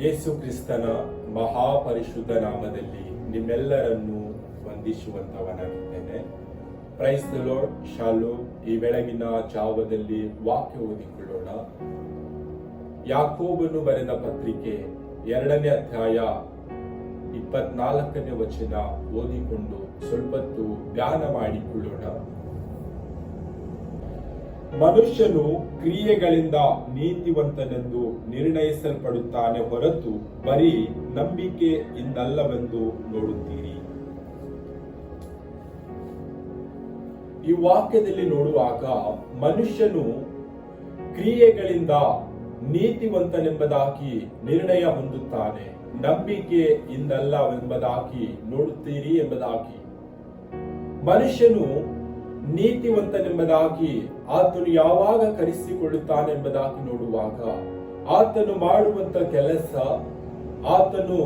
ಯೇಸು ಕ್ರಿಸ್ತನ ಮಹಾಪರಿಶುದ್ಧ ನಾಮದಲ್ಲಿ ನಿಮ್ಮೆಲ್ಲರನ್ನು ವಂದಿಸುವಂತವನಾಗಿದ್ದೇನೆ. Praise the lord. ಶಾಲೋಮ್. ಈ ಬೆಳಗಿನ ಜಾವದಲ್ಲಿ ವಾಕ್ಯ ಓದಿಕೊಳ್ಳೋಣ. ಯಾಕೋಬನು ಬರೆದ ಪತ್ರಿಕೆ 2ನೇ ಅಧ್ಯಾಯ 24ನೇ ವಚನ ಓದಿಕೊಂಡು ಸ್ವಲ್ಪತ್ತು ಧ್ಯಾನ ಮಾಡಿಕೊಳ್ಳೋಣ. ಮನುಷ್ಯನು ಕ್ರಿಯೆಗಳಿಂದ ನೀತಿವಂತನೆಂದು ನಿರ್ಣಯಿಸಲ್ಪಡುತ್ತಾನೆ ಹೊರತು ಬರೀ ನಂಬಿಕೆಯಿಂದಲ್ಲವೆಂದು ನೋಡುತ್ತೀರಿ. ಈ ವಾಕ್ಯದಲ್ಲಿ ನೋಡುವಾಗ ಮನುಷ್ಯನು ಕ್ರಿಯೆಗಳಿಂದ ನೀತಿವಂತನೆಂಬುದಾಗಿ ನಿರ್ಣಯ ಹೊಂದುತ್ತಾನೆ, ನಂಬಿಕೆಯಿಂದಲ್ಲವೆಂಬುದಾಗಿ ನೋಡುತ್ತೀರಿ ಎಂಬುದಾಗಿ. ಮನುಷ್ಯನು ನೀತಿವಂತನೆಂಬುದಾಗಿ ಆತನು ಯಾವಾಗ ಕರೆಸಿಕೊಳ್ಳುತ್ತಾನೆಂಬುದಾಗಿ ನೋಡುವಾಗ ಆತನು ಮಾಡುವಂತ ಕೆಲಸ, ಆತನು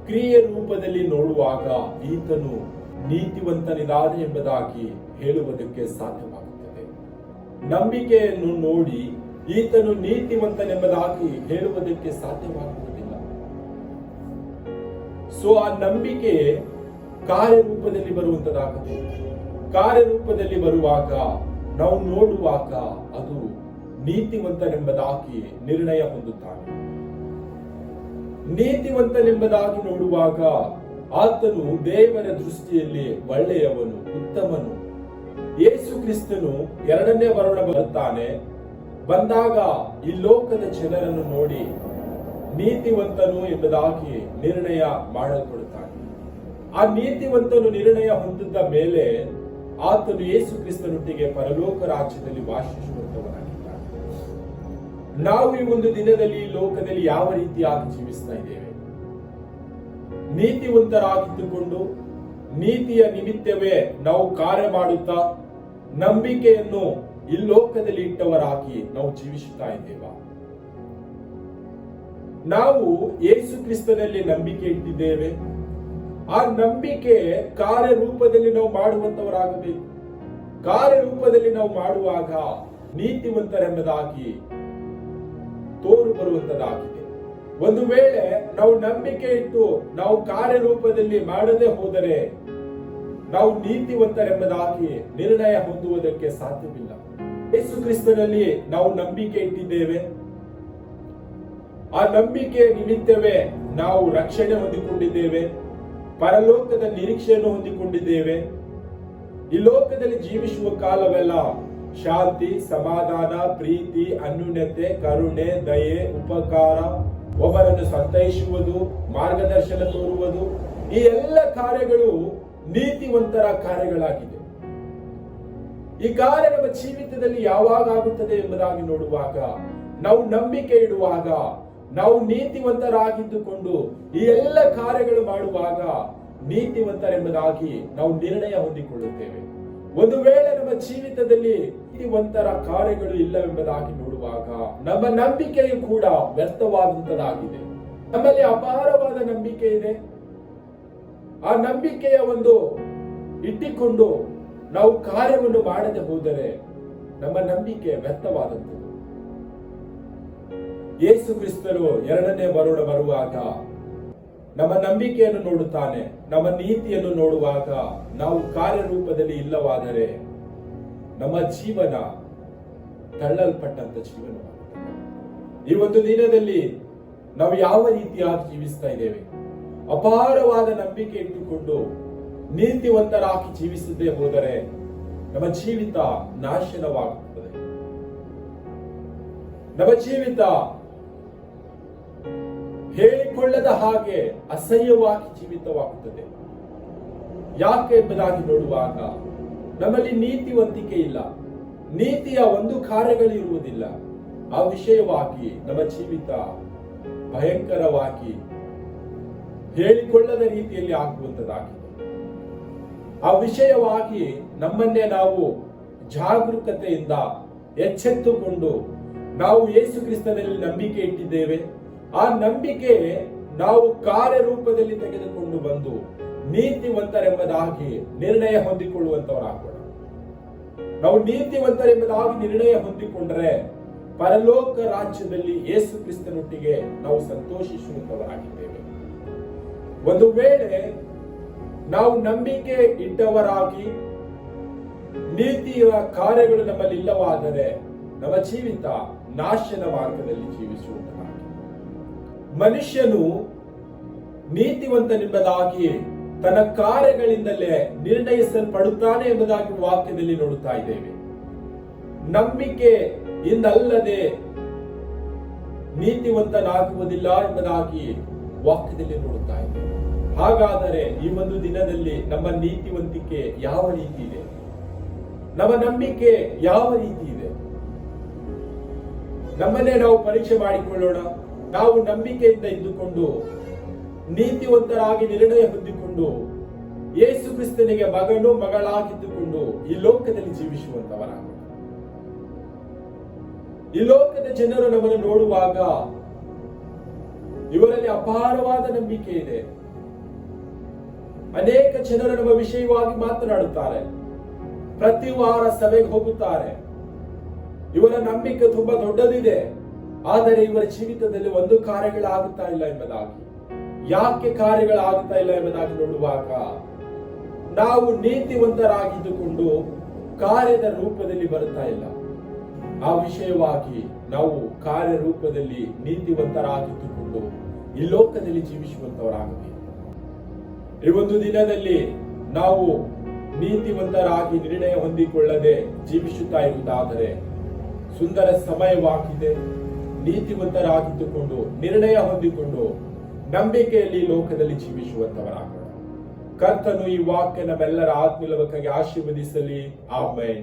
ಕ್ರಿಯೆ ರೂಪದಲ್ಲಿ ನೋಡುವಾಗ ಈತನು ನೀತಿವಂತನಿದ್ದಾನೆ ಎಂಬುದಾಗಿ ಹೇಳುವುದಕ್ಕೆ ಸಾಧ್ಯವಾಗುತ್ತದೆ. ನಂಬಿಕೆಯನ್ನು ನೋಡಿ ಈತನು ನೀತಿವಂತನೆಂಬುದಾಗಿ ಹೇಳುವುದಕ್ಕೆ ಸಾಧ್ಯವಾಗುವುದಿಲ್ಲ. ಸೊ ಆ ನಂಬಿಕೆ ಕಾರ್ಯರೂಪದಲ್ಲಿ ಬರುವಂತದಾಗುತ್ತದೆ. ಕಾರ್ಯರೂಪದಲ್ಲಿ ಬರುವಾಗ ನಾವು ನೋಡುವಾಗ ಅದು ನೀತಿವಂತನೆಂಬುದಾಗಿ ನಿರ್ಣಯ ಹೊಂದುತ್ತಾನೆ. ನೀತಿವಂತನೆಂಬುದಾಗಿ ನೋಡುವಾಗ ಆತನು ದೇವರ ದೃಷ್ಟಿಯಲ್ಲಿ ಒಳ್ಳೆಯವನು, ಉತ್ತಮನು. ಯೇಸು ಕ್ರಿಸ್ತನು 2ನೇ ಬರೋಣ ಬರುತ್ತಾನೆ. ಬಂದಾಗ ಈ ಲೋಕದ ಜನರನ್ನು ನೋಡಿ ನೀತಿವಂತನು ಎಂಬುದಾಗಿ ನಿರ್ಣಯ ಮಾಡಲ್ಪಡುತ್ತಾನೆ. ಆ ನೀತಿವಂತನು ನಿರ್ಣಯ ಹೊಂದಿದ್ದ ಮೇಲೆ ಆತನು ಯೇಸು ಕ್ರಿಸ್ತನೊಟ್ಟಿಗೆ ಪರಲೋಕ ರಾಜ್ಯದಲ್ಲಿ ವಾಸಿಸುವಂತವನಾಗಿದ್ದಾನೆ. ನಾವು ಈ ಒಂದು ದಿನದಲ್ಲಿ ಈ ಲೋಕದಲ್ಲಿ ಯಾವ ರೀತಿಯಾಗಿ ಜೀವಿಸ್ತಾ ಇದ್ದೇವೆ? ನೀತಿವಂತರಾಗಿದ್ದುಕೊಂಡು ನೀತಿಯ ನಿಮಿತ್ತವೇ ನಾವು ಕಾರ್ಯ ಮಾಡುತ್ತಾ ನಂಬಿಕೆಯನ್ನು ಈ ಲೋಕದಲ್ಲಿ ಇಟ್ಟವರಾಗಿ ನಾವು ಜೀವಿಸುತ್ತಾ ಇದ್ದೇವಾ? ನಾವು ಯೇಸು ಕ್ರಿಸ್ತನಲ್ಲಿ ನಂಬಿಕೆ ಇಟ್ಟಿದ್ದೇವೆ. ಆ ನಂಬಿಕೆ ಕಾರ್ಯರೂಪದಲ್ಲಿ ನಾವು ಮಾಡುವಂತವರಾಗಬೇಕು. ಕಾರ್ಯರೂಪದಲ್ಲಿ ನಾವು ಮಾಡುವಾಗ ನೀತಿವಂತರೆಂಬುದಾಗಿ ತೋರು ಬರುವಂತದಾಗಿದೆ. ಒಂದು ವೇಳೆ ನಾವು ನಂಬಿಕೆ ಇಟ್ಟು ನಾವು ಕಾರ್ಯರೂಪದಲ್ಲಿ ಮಾಡದೆ ಹೋದರೆ ನಾವು ನೀತಿವಂತರೆಂಬುದಾಗಿ ನಿರ್ಣಯ ಹೊಂದುವುದಕ್ಕೆ ಸಾಧ್ಯವಿಲ್ಲ. ಯೇಸು ಕ್ರಿಸ್ತನಲ್ಲಿ ನಾವು ನಂಬಿಕೆ ಇಟ್ಟಿದ್ದೇವೆ. ಆ ನಂಬಿಕೆ ನಿಮಿತ್ತವೇ ನಾವು ರಕ್ಷಣೆ ಹೊಂದಿಕೊಂಡಿದ್ದೇವೆ, ಪರಲೋಕದ ನಿರೀಕ್ಷೆಯನ್ನು ಹೊಂದಿಕೊಂಡಿದ್ದೇವೆ. ಈ ಲೋಕದಲ್ಲಿ ಜೀವಿಸುವ ಕಾಲವೆಲ್ಲ ಶಾಂತಿ, ಸಮಾಧಾನ, ಪ್ರೀತಿ, ಅನ್ಯೋನ್ಯತೆ, ಕರುಣೆ, ದಯೆ, ಉಪಕಾರ, ಒಬ್ಬರನ್ನು ಸಂತೈಸುವುದು, ಮಾರ್ಗದರ್ಶನ ತೋರುವುದು, ಈ ಎಲ್ಲ ಕಾರ್ಯಗಳು ನೀತಿವಂತರ ಕಾರ್ಯಗಳಾಗಿದೆ. ಈ ಕಾರ್ಯ ನಮ್ಮ ಜೀವಿತದಲ್ಲಿ ಯಾವಾಗ ಆಗುತ್ತದೆ ಎಂಬುದಾಗಿ ನೋಡುವಾಗ, ನಾವು ನಂಬಿಕೆ ಇಡುವಾಗ, ನಾವು ನೀತಿವಂತರಾಗಿದ್ದುಕೊಂಡು ಈ ಎಲ್ಲ ಕಾರ್ಯಗಳು ಮಾಡುವಾಗ ನೀತಿವಂತರೆಂಬುದಾಗಿ ನಾವು ನಿರ್ಣಯ ಹೊಂದಿಕೊಳ್ಳುತ್ತೇವೆ. ಒಂದು ವೇಳೆ ನಮ್ಮ ಜೀವಿತದಲ್ಲಿ ನೀತಿವಂತರ ಕಾರ್ಯಗಳು ಇಲ್ಲವೆಂಬುದಾಗಿ ನೋಡುವಾಗ ನಮ್ಮ ನಂಬಿಕೆಯು ಕೂಡ ವ್ಯರ್ಥವಾದಂತದಾಗಿದೆ. ನಮ್ಮಲ್ಲಿ ಅಪಾರವಾದ ನಂಬಿಕೆ ಇದೆ. ಆ ನಂಬಿಕೆಯ ಒಂದು ಇಟ್ಟಿಕೊಂಡು ನಾವು ಕಾರ್ಯವನ್ನು ಮಾಡದೆ ಹೋದರೆ ನಮ್ಮ ನಂಬಿಕೆ ವ್ಯರ್ಥವಾದಂಥದ್ದು. ಯೇಸು ಕ್ರಿಸ್ತರು 2ನೇ ಬರೋಣ ಬರುವಾಗ ನಮ್ಮ ನಂಬಿಕೆಯನ್ನು ನೋಡುತ್ತಾನೆ. ನಮ್ಮ ನೀತಿಯನ್ನು ನೋಡುವಾಗ ನಾವು ಕಾರ್ಯರೂಪದಲ್ಲಿ ಇಲ್ಲವಾದರೆ ನಮ್ಮ ಜೀವನ ತಳ್ಳಲ್ಪಟ್ಟಂತ ಜೀವನವಾಗುತ್ತದೆ. ಈ ಒಂದು ದಿನದಲ್ಲಿ ನಾವು ಯಾವ ರೀತಿಯಾಗಿ ಜೀವಿಸ್ತಾ ಇದ್ದೇವೆ? ಅಪಾರವಾದ ನಂಬಿಕೆ ಇಟ್ಟುಕೊಂಡು ನೀತಿವಂತರಾಗಿ ಜೀವಿಸದೆ ಹೋದರೆ ನಮ್ಮ ಜೀವಿತ ನಾಶನವಾಗುತ್ತದೆ. ನಮ್ಮ ಜೀವಿತ ಹೇಳಿಕೊಳ್ಳದ ಹಾಗೆ ಅಸಹ್ಯವಾಗಿ ಜೀವಿತವಾಗುತ್ತದೆ. ಯಾಕೆ ಎಂಬುದಾಗಿ ನೋಡುವಾಗ ನಮ್ಮಲ್ಲಿ ನೀತಿವಂತಿಕೆ ಇಲ್ಲ, ನೀತಿಯ ಒಂದು ಕಾರ್ಯಗಳು ಇರುವುದಿಲ್ಲ. ಆ ವಿಷಯವಾಗಿ ನಮ್ಮ ಜೀವಿತ ಭಯಂಕರವಾಗಿ ಹೇಳಿಕೊಳ್ಳದ ರೀತಿಯಲ್ಲಿ ಆಗುವಂತದಾಗಿದೆ. ಆ ವಿಷಯವಾಗಿ ನಮ್ಮನ್ನೇ ನಾವು ಜಾಗರೂಕತೆಯಿಂದ ಎಚ್ಚೆತ್ತುಕೊಂಡು ನಾವು ಯೇಸು ಕ್ರಿಸ್ತನಲ್ಲಿ ನಂಬಿಕೆ ಇಟ್ಟಿದ್ದೇವೆ. ಆ ನಂಬಿಕೆ ನಾವು ಕಾರ್ಯರೂಪದಲ್ಲಿ ತೆಗೆದುಕೊಂಡು ಬಂದು ನೀತಿವಂತರೆಂಬುದಾಗಿ ನಿರ್ಣಯ ಹೊಂದಿಕೊಳ್ಳುವಂತವರಾಗೋಣ. ನಾವು ನೀತಿವಂತರೆಂಬುದಾಗಿ ನಿರ್ಣಯ ಹೊಂದಿಕೊಂಡ್ರೆ ಪರಲೋಕ ರಾಜ್ಯದಲ್ಲಿ ಯೇಸು ಕ್ರಿಸ್ತನೊಟ್ಟಿಗೆ ನಾವು ಸಂತೋಷಿಸುವಂತವರಾಗಿದ್ದೇವೆ. ಒಂದು ವೇಳೆ ನಾವು ನಂಬಿಕೆ ಇಟ್ಟವರಾಗಿ ನೀತಿಯ ಕಾರ್ಯಗಳು ನಮ್ಮಲ್ಲಿ ಇಲ್ಲವಾದರೆ ನಮ್ಮ ಜೀವಿತ ನಾಶನ ಮಾರ್ಗದಲ್ಲಿ ಜೀವಿಸುವಂತನಾಗಿ. ಮನುಷ್ಯನು ನೀತಿವಂತನೆಂಬುದಾಗಿ ತನ್ನ ಕಾರ್ಯಗಳಿಂದಲೇ ನಿರ್ಣಯಿಸಲ್ಪಡುತ್ತಾನೆ ಎಂಬುದಾಗಿ ವಾಕ್ಯದಲ್ಲಿ ನೋಡುತ್ತಾ ಇದ್ದೇವೆ. ನಂಬಿಕೆ ಇಂದಲ್ಲದೆ ನೀತಿವಂತನಾಗುವುದಿಲ್ಲ ಎಂಬುದಾಗಿ ವಾಕ್ಯದಲ್ಲಿ ನೋಡುತ್ತಾ ಇದ್ದೇವೆ. ಹಾಗಾದರೆ ಈ ಒಂದು ದಿನದಲ್ಲಿ ನಮ್ಮ ನೀತಿವಂತಿಕೆ ಯಾವ ರೀತಿ ಇದೆ? ನಮ್ಮ ನಂಬಿಕೆ ಯಾವ ರೀತಿ ಇದೆ? ನಮ್ಮನ್ನೇ ನಾವು ಪರೀಕ್ಷೆ ಮಾಡಿಕೊಳ್ಳೋಣ. ನಾವು ನಂಬಿಕೆಯಿಂದ ಇದ್ದುಕೊಂಡು ನೀತಿವಂತರಾಗಿ ನಿರ್ಣಯ ಹೊಂದಿಕೊಂಡು ಯೇಸು ಕ್ರಿಸ್ತನಿಗೆ ಮಗನು ಮಗಳಾಗಿದ್ದುಕೊಂಡು ಈ ಲೋಕದಲ್ಲಿ ಜೀವಿಸುವಂತವರಾಗ. ಈ ಲೋಕದ ಜನರು ನಮ್ಮನ್ನು ನೋಡುವಾಗ ಇವರಲ್ಲಿ ಅಪಾರವಾದ ನಂಬಿಕೆ ಇದೆ. ಅನೇಕ ಜನರು ನಮ್ಮ ವಿಷಯವಾಗಿ ಮಾತನಾಡುತ್ತಾರೆ, ಪ್ರತಿ ವಾರ ಸಭೆಗೆ ಹೋಗುತ್ತಾರೆ. ಇವರ ನಂಬಿಕೆ ತುಂಬಾ ದೊಡ್ಡದಿದೆ, ಆದರೆ ಇವರ ಜೀವಿತದಲ್ಲಿ ಒಂದು ಕಾರ್ಯಗಳಾಗುತ್ತಾ ಇಲ್ಲ ಎಂಬುದಾಗಿ. ಯಾಕೆ ಕಾರ್ಯಗಳಾಗುತ್ತಾ ಇಲ್ಲ ಎಂಬುದಾಗಿ ನೋಡುವಾಗ ನಾವು ನೀತಿವಂತರಾಗಿದ್ದುಕೊಂಡು ಕಾರ್ಯದ ರೂಪದಲ್ಲಿ ಬರುತ್ತಾ ಇಲ್ಲ. ಆ ವಿಷಯವಾಗಿ ನಾವು ಕಾರ್ಯರೂಪದಲ್ಲಿ ನೀತಿವಂತರಾಗಿದ್ದುಕೊಂಡು ಈ ಲೋಕದಲ್ಲಿ ಜೀವಿಸುವಂತವರಾಗಬೇಕು. ಈ ಒಂದು ದಿನದಲ್ಲಿ ನಾವು ನೀತಿವಂತರಾಗಿ ನಿರ್ಣಯ ಹೊಂದಿಕೊಳ್ಳದೆ ಜೀವಿಸುತ್ತಾ ಇರುವುದಾದರೆ ಸುಂದರ ಸಮಯವಾಗಿದೆ. ನೀತಿವಂತರಾಗಿದ್ದುಕೊಂಡು ನಿರ್ಣಯ ಹೊಂದಿಕೊಂಡು ನಂಬಿಕೆಯಲ್ಲಿ ಲೋಕದಲ್ಲಿ ಜೀವಿಸುವಂತವರಾಗೋಣ. ಕರ್ತನು ಈ ವಾಕ್ಯ ನಮ್ಮೆಲ್ಲರ ಆತ್ಮೀಯ ಆಶೀರ್ವದಿಸಲಿ. ಆಮೆನ್.